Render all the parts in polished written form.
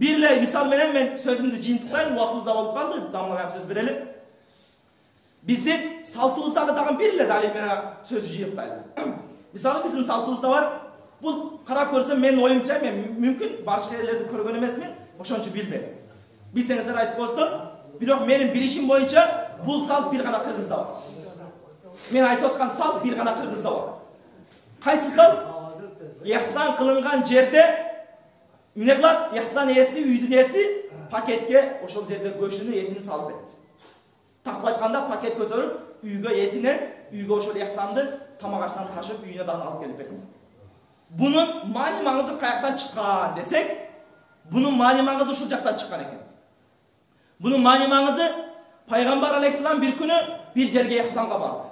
Birle misal menen men sözümdü жыйынтыктайын, убактыбызда болуп калды, дамлага сөз берели. Биздин салтыбыздагы дагы бирle далил менен сөз жыйынтайлы. Мисалы биздин салтыбызда бар. Бул карап көрсөм мен оюмча, мен мүмкүн башка жерлерди көргөн эмесмин, ошончо билбейм. Билсеңиздер айтып коесуздар. Бирок менин билишим боюнча бул салт бир гана Кыргызда бар. Мен айтып аткан салт бир гана Кыргызда бар. Кайсы салт? Ихсан кылынган жерде эмне кылат? Ихсан ээси, үйдүн ээси пакетке ошол жерде көшүнү, этин салып берет. Тактап айтканда пакет көтөрүп, үйгө этине, үйгө ошол ихсанды тамак аштан ташып, үйүнө дагы алып келип берет. Бунун маани маңызы каяктан чыккан десек, бунун маани маңызы ушул жактан чыккан экен. Бунун маани маңызы Пайгамбар алейхиссалам бир күнү бир жерге ихсанга барды.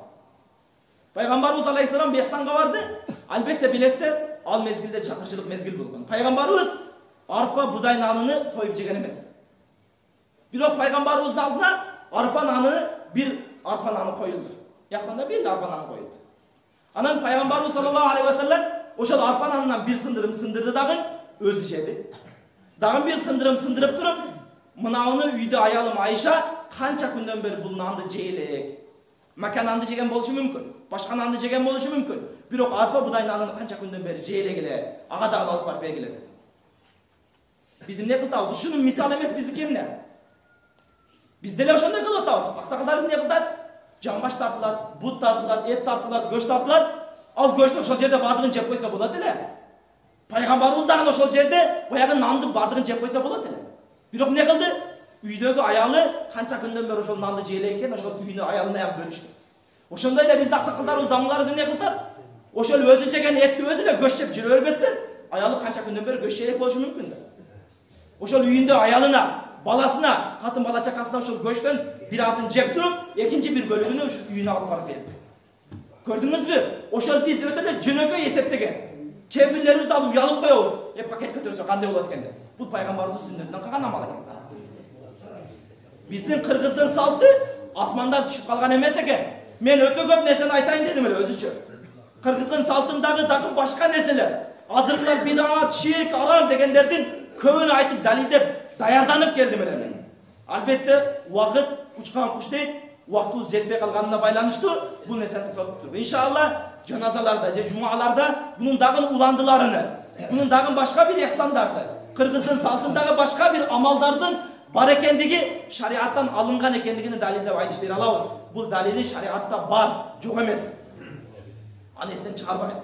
Пайгамбарыбыз алейхиссалам ихсанга барды. Албетте билесиздер, ал мезгилде чакырчылык мезгил болгон. Пайгамбарыбыз арпа будай наныны тоюп жеген эмес. Бирок пайгамбарыбыздын алдына арпа наны бир арпа наны коюлду. Ихсанда бир арпа наны коюлду. Анан пайгамбарыбыз саллаллаху алейхи ва саллям ошол арпа нанынан бир сындырым сындырды дагы өзү жеди. Дагы бир сындырым сындырып туруп, мынауны үйдө аялым Айша канча күндөн бери бул нанды жейлек. Мака нанды жеген болушу мүмкүн, башка нанды жеген болушу мүмкүн. Бирок арпа будай нанын канча күндөн бери жейлек эле, ага дагы алып барып бергиле. Биз эмне кылабыз? Ушунун мисалы эмес биздики эмне? Биз деле ошондой кылып атабыз. Аксакалдарыбыз эмне кылат? Жамбаш тартылат, бут тартылат, эт тартылат, көч тартылат. Ал көчтү ошол жерде бардыгын жеп койсо болот эле. Пайгамбарыбыз дагы ошол жерде баягы нанды бардыгын жеп койсо болот эле. Бирок эмне кылды? Үйдөгү аялы канча күндөн бери ошол нанды жейлек экен, ошол үйүнө аялына ям бөлүштү. Ошондой эле биздин аксакалдарыбыз, замларыбыз эмне кылат? Ошол өзү жеген этти өзү эле көч жеп жүрө бербестен, аялы канча күндөн бери көч жейлек болушу мүмкүн да. Ошол үйүндө аялына, баласына, катын бала чакасына ошол көчтөн бир азын жеп туруп, экинчи бир бөлүгүнү ошол үйүнө алып барып берди. Көрдүңүзбү? Ошол биз өтө эле жөнөкөй эсептеген. Кээ бирлерибиз алып уялып коебуз. Пакет көтөрсө кандай болот экен деп. Бул пайгамбарыбыздын сүннөтүнөн калган амал экен. Биздин кыргыздын салты асмандан түшүп калган эмес экен. Мен өтө көп нерсени айтайын дедим эле өзүчө. Кыргыздын салтындагы дагы башка нерселер, азыркылар бидат, ширк, арам дегендердин көбүн айтып далилдеп даярданып келдим эле мен. Албетте убакыт учкан куш дейт, убактыбыз жетпей калганына байланыштуу бул нерсени токтотуп туруп. Иншалла жаназаларда же жумаларда бунун дагы уландыларыны, бунун дагы башка бир ихсандарды, кыргыздын салтындагы башка бир амалдардын бар экендиги, шариаттан алынган экендигини далилдеп айтып бере алабыз. Бул далили шариатта бар, жок эмес. Аны эстен чыгарбайм.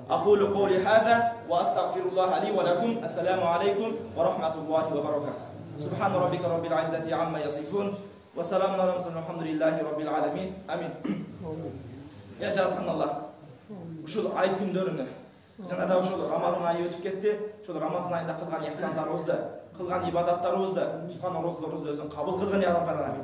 Aqulu qawli hadha wa astaghfirullah li wa lakum. Assalamu alaykum wa rahmatullahi wa barakatuh. Subhana rabbika rabbil izzati amma yasifun wa salamun ala mursalin walhamdulillahi rabbil alamin. Amin. Ya Jaratan Allah. Ушул ай күндөрүнө жана да ошол Рамазан айы өтүп кетти. Ошол Рамазан айында кылган ихсандарыбызды, кылган ибадаттарыбызды, туткан орозлорубузду өзүң кабыл кылгын я Роббал аламин.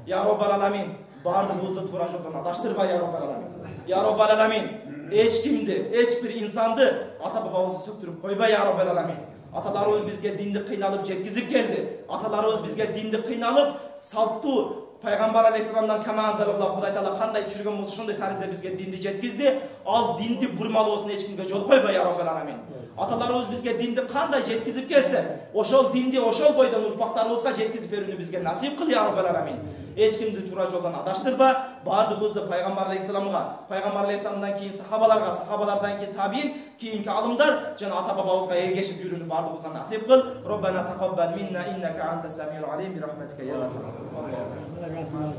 Я Роббал аламин. Бардыгыбызды туура жолдон адаштырбай я Роббал аламин. Я Роббал аламин. Эч кимди, эч бир инсанды ата бабабызды сөктүрүп койбой я Роббал аламин. Аталарыбыз бизге динди кыйналып жеткизип келди. Аталарыбыз бизге динди кыйналып, салттуу Пайгамбар алейхиссаламдан каманзалаллах Кудай таала кандай жүргөн болсо ошондой таризде бизге динди жеткизди. Ал динди бурмалоосун эч кимге жол койбой я Роббал аламин. Аталарыбыз бизге динди кандай жеткизип келсе, ошол динди ошол бойдон урпактарыбызга жеткизип берүүнү бизге насип кыл я Роббал аламин. Эч кимди туура жолдон адаштырба, бардыгыбызды Пайгамбар алейхиссаламга, Пайгамбар алейхиссаламдан кийин сахабаларга, сахабалардан кийин табиин, кийинки алымдар жана ата бабабызга эргешип жүрүүнү бардыгыбызга насип кыл. Роббана тaqabbal minna innaka антас самиул алим bi rahmatika ya arhamar rahimin.